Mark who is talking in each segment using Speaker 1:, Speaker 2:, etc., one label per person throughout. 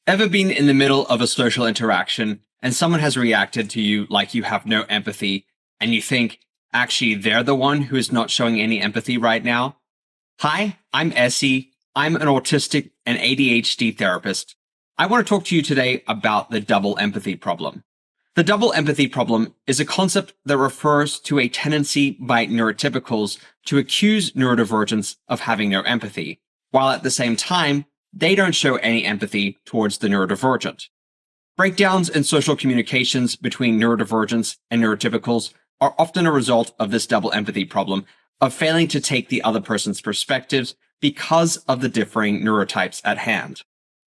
Speaker 1: Ever been in the middle of a social interaction and someone has reacted to you like you have no empathy, and you think, actually, they're the one who is not showing any empathy right now? Hi, I'm Essie. I'm an autistic and ADHD therapist. I want to talk to you today about the double empathy problem. The double empathy problem is a concept that refers to a tendency by neurotypicals to accuse neurodivergents of having no empathy, while at the same time, they don't show any empathy towards the neurodivergent. Breakdowns in social communications between neurodivergents and neurotypicals are often a result of this double empathy problem of failing to take the other person's perspectives because of the differing neurotypes at hand.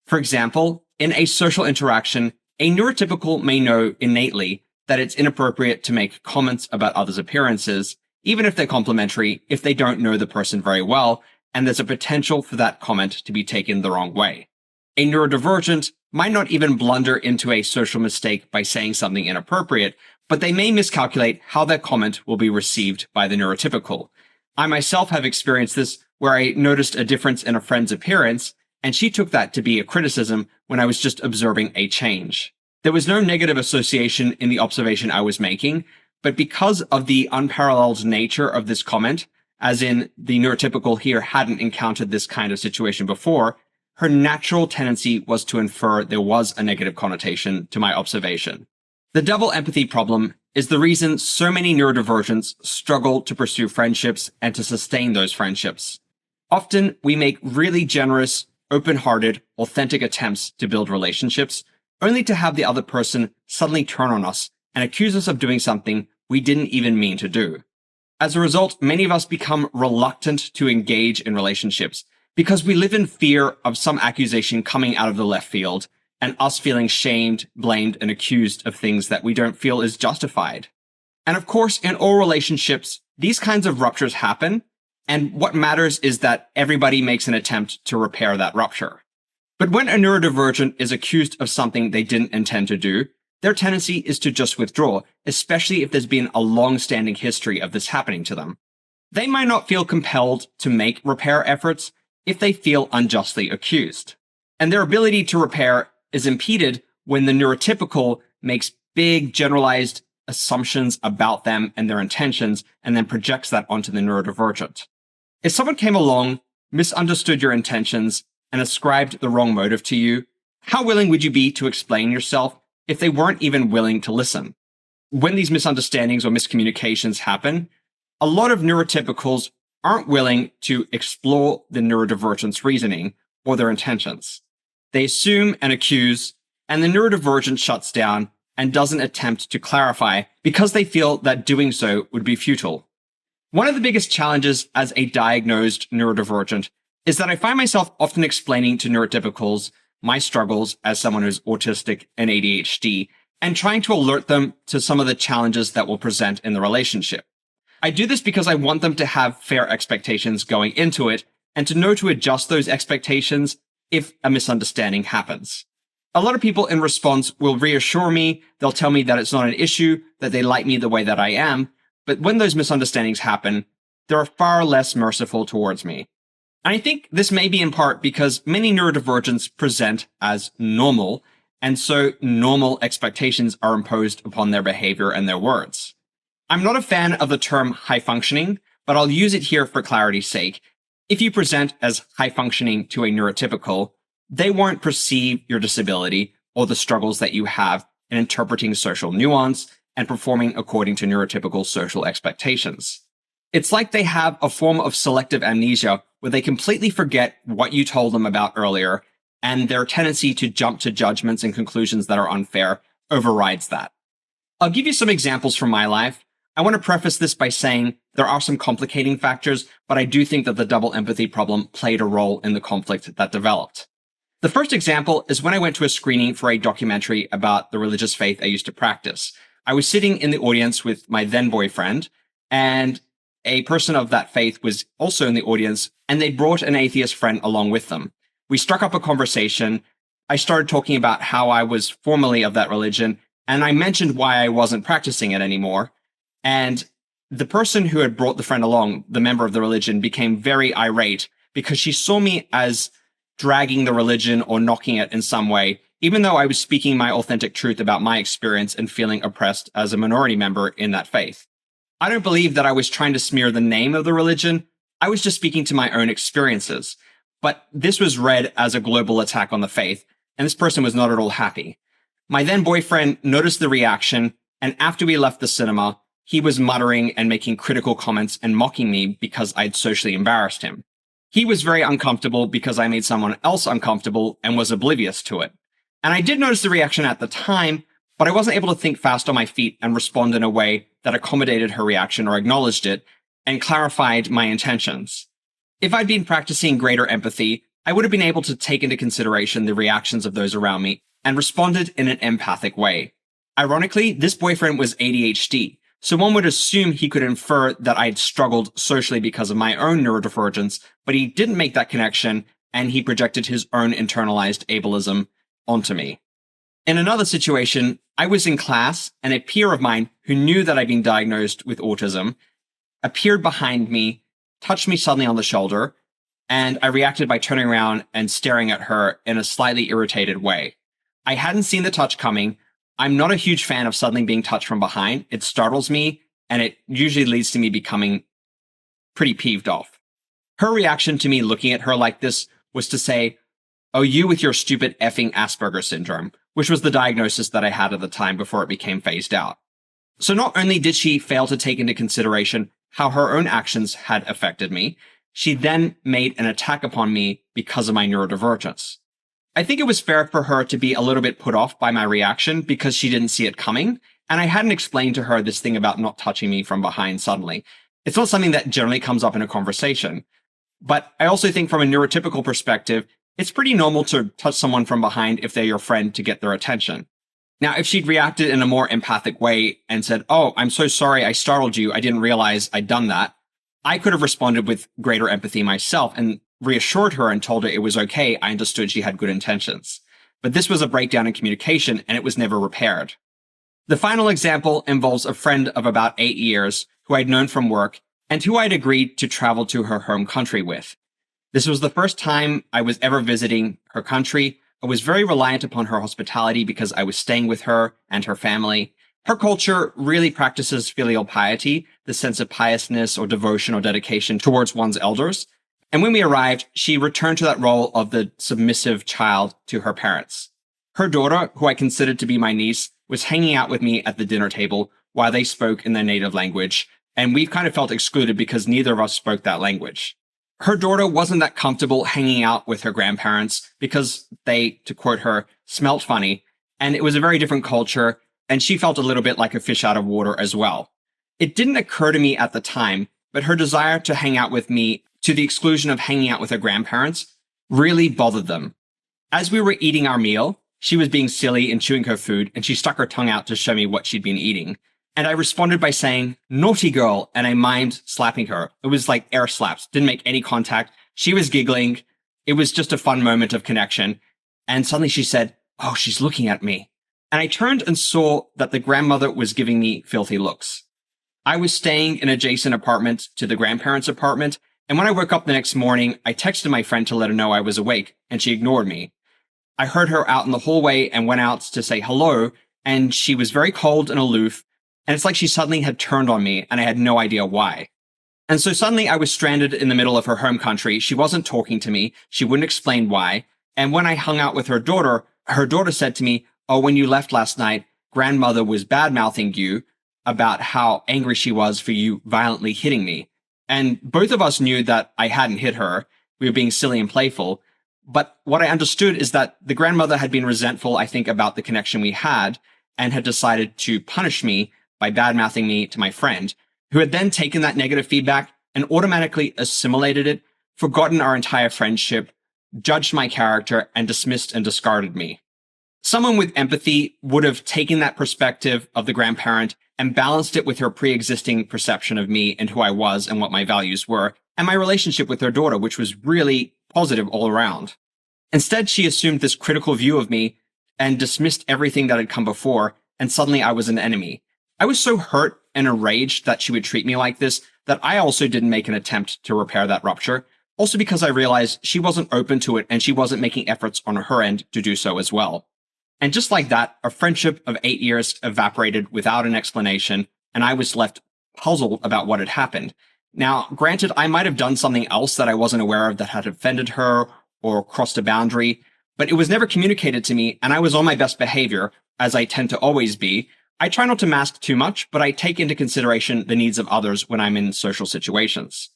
Speaker 1: For example, in a social interaction, a neurotypical may know innately that it's inappropriate to make comments about others' appearances, even if they're complimentary, if they don't know the person very well, and there's a potential for that comment to be taken the wrong way. A neurodivergent might not even blunder into a social mistake by saying something inappropriate, but they may miscalculate how their comment will be received by the neurotypical. I myself have experienced this where I noticed a difference in a friend's appearance, and she took that to be a criticism when I was just observing a change. There was no negative association in the observation I was making, but because of the unparalleled nature of this comment, as in the neurotypical here hadn't encountered this kind of situation before, her natural tendency was to infer there was a negative connotation to my observation. The double empathy problem is the reason so many neurodivergents struggle to pursue friendships and to sustain those friendships. Often, we make really generous, open-hearted, authentic attempts to build relationships, only to have the other person suddenly turn on us and accuse us of doing something we didn't even mean to do. As a result, many of us become reluctant to engage in relationships because we live in fear of some accusation coming out of the left field and us feeling shamed, blamed, and accused of things that we don't feel is justified. And of course, in all relationships, these kinds of ruptures happen, and what matters is that everybody makes an attempt to repair that rupture. But when a neurodivergent is accused of something they didn't intend to do, their tendency is to just withdraw, especially if there's been a long-standing history of this happening to them. They might not feel compelled to make repair efforts if they feel unjustly accused. And their ability to repair is impeded when the neurotypical makes big, generalized assumptions about them and their intentions and then projects that onto the neurodivergent. If someone came along, misunderstood your intentions, and ascribed the wrong motive to you, how willing would you be to explain yourself if they weren't even willing to listen? When these misunderstandings or miscommunications happen, a lot of neurotypicals aren't willing to explore the neurodivergent's reasoning or their intentions. They assume and accuse, and the neurodivergent shuts down and doesn't attempt to clarify because they feel that doing so would be futile. One of the biggest challenges as a diagnosed neurodivergent is that I find myself often explaining to neurotypicals my struggles as someone who's autistic and ADHD, and trying to alert them to some of the challenges that will present in the relationship. I do this because I want them to have fair expectations going into it, and to know to adjust those expectations if a misunderstanding happens. A lot of people in response will reassure me, they'll tell me that it's not an issue, that they like me the way that I am, but when those misunderstandings happen, they're far less merciful towards me. And I think this may be in part because many neurodivergents present as normal, and so normal expectations are imposed upon their behavior and their words. I'm not a fan of the term high functioning, but I'll use it here for clarity's sake. If you present as high functioning to a neurotypical, they won't perceive your disability or the struggles that you have in interpreting social nuance and performing according to neurotypical social expectations. It's like they have a form of selective amnesia where they completely forget what you told them about earlier, and their tendency to jump to judgments and conclusions that are unfair overrides that. I'll give you some examples from my life. I want to preface this by saying there are some complicating factors, but I do think that the double empathy problem played a role in the conflict that developed. The first example is when I went to a screening for a documentary about the religious faith I used to practice. I was sitting in the audience with my then boyfriend, and a person of that faith was also in the audience, and they brought an atheist friend along with them. We struck up a conversation. I started talking about how I was formerly of that religion, and I mentioned why I wasn't practicing it anymore. And the person who had brought the friend along, the member of the religion, became very irate because she saw me as dragging the religion or knocking it in some way, even though I was speaking my authentic truth about my experience and feeling oppressed as a minority member in that faith. I don't believe that I was trying to smear the name of the religion. I was just speaking to my own experiences. But this was read as a global attack on the faith, and this person was not at all happy. My then boyfriend noticed the reaction, and after we left the cinema, he was muttering and making critical comments and mocking me because I'd socially embarrassed him. He was very uncomfortable because I made someone else uncomfortable and was oblivious to it. And I did notice the reaction at the time, but I wasn't able to think fast on my feet and respond in a way that accommodated her reaction or acknowledged it and clarified my intentions. If I'd been practicing greater empathy, I would have been able to take into consideration the reactions of those around me and responded in an empathic way. Ironically, this boyfriend was ADHD, so one would assume he could infer that I'd struggled socially because of my own neurodivergence, but he didn't make that connection, and he projected his own internalized ableism onto me. In another situation, I was in class, and a peer of mine who knew that I'd been diagnosed with autism appeared behind me, touched me suddenly on the shoulder, and I reacted by turning around and staring at her in a slightly irritated way. I hadn't seen the touch coming. I'm not a huge fan of suddenly being touched from behind. It startles me, and it usually leads to me becoming pretty peeved off. Her reaction to me looking at her like this was to say, "Oh, you with your stupid effing Asperger syndrome," which was the diagnosis that I had at the time before it became phased out. So not only did she fail to take into consideration how her own actions had affected me, she then made an attack upon me because of my neurodivergence. I think it was fair for her to be a little bit put off by my reaction because she didn't see it coming, and I hadn't explained to her this thing about not touching me from behind suddenly. It's not something that generally comes up in a conversation. But I also think from a neurotypical perspective, it's pretty normal to touch someone from behind if they're your friend to get their attention. Now, if she'd reacted in a more empathic way and said, "Oh, I'm so sorry, I startled you, I didn't realize I'd done that," I could have responded with greater empathy myself and reassured her and told her it was okay, I understood she had good intentions. But this was a breakdown in communication, and it was never repaired. The final example involves a friend of about 8 years who I'd known from work and who I'd agreed to travel to her home country with. This was the first time I was ever visiting her country. I was very reliant upon her hospitality because I was staying with her and her family. Her culture really practices filial piety, the sense of piousness or devotion or dedication towards one's elders. And when we arrived, she returned to that role of the submissive child to her parents. Her daughter, who I considered to be my niece, was hanging out with me at the dinner table while they spoke in their native language, and we kind of felt excluded because neither of us spoke that language. Her daughter wasn't that comfortable hanging out with her grandparents because they, to quote her, smelt funny, and it was a very different culture, and she felt a little bit like a fish out of water as well. It didn't occur to me at the time, but her desire to hang out with me to the exclusion of hanging out with her grandparents really bothered them. As we were eating our meal, she was being silly and chewing her food, and she stuck her tongue out to show me what she'd been eating. And I responded by saying, "Naughty girl," and I mimed slapping her. It was like air slaps, didn't make any contact. She was giggling. It was just a fun moment of connection. And suddenly she said, "Oh, she's looking at me." And I turned and saw that the grandmother was giving me filthy looks. I was staying in an adjacent apartment to the grandparents' apartment, and when I woke up the next morning, I texted my friend to let her know I was awake, and she ignored me. I heard her out in the hallway and went out to say hello, and she was very cold and aloof, and it's like she suddenly had turned on me, and I had no idea why. And so suddenly I was stranded in the middle of her home country. She wasn't talking to me. She wouldn't explain why. And when I hung out with her daughter said to me, "Oh, when you left last night, grandmother was bad-mouthing you about how angry she was for you violently hitting me." And both of us knew that I hadn't hit her. We were being silly and playful. But what I understood is that the grandmother had been resentful, I think, about the connection we had and had decided to punish me by bad-mouthing me to my friend, who had then taken that negative feedback and automatically assimilated it, forgotten our entire friendship, judged my character, and dismissed and discarded me. Someone with empathy would have taken that perspective of the grandparent and balanced it with her pre-existing perception of me and who I was and what my values were, and my relationship with her daughter, which was really positive all around. Instead, she assumed this critical view of me and dismissed everything that had come before, and suddenly I was an enemy. I was so hurt and enraged that she would treat me like this that I also didn't make an attempt to repair that rupture, also because I realized she wasn't open to it and she wasn't making efforts on her end to do so as well. And just like that, a friendship of 8 years evaporated without an explanation, and I was left puzzled about what had happened. Now, granted, I might have done something else that I wasn't aware of that had offended her or crossed a boundary, but it was never communicated to me, and I was on my best behavior, as I tend to always be. I try not to mask too much, but I take into consideration the needs of others when I'm in social situations.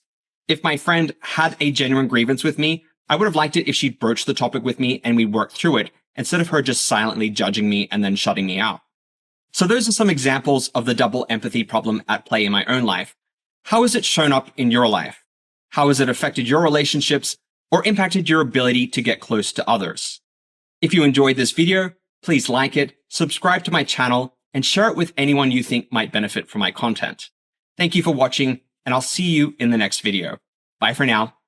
Speaker 1: If my friend had a genuine grievance with me, I would have liked it if she'd broached the topic with me and we'd worked through it, instead of her just silently judging me and then shutting me out. So those are some examples of the double empathy problem at play in my own life. How has it shown up in your life? How has it affected your relationships or impacted your ability to get close to others? If you enjoyed this video, please like it, subscribe to my channel, and share it with anyone you think might benefit from my content. Thank you for watching, and I'll see you in the next video. Bye for now.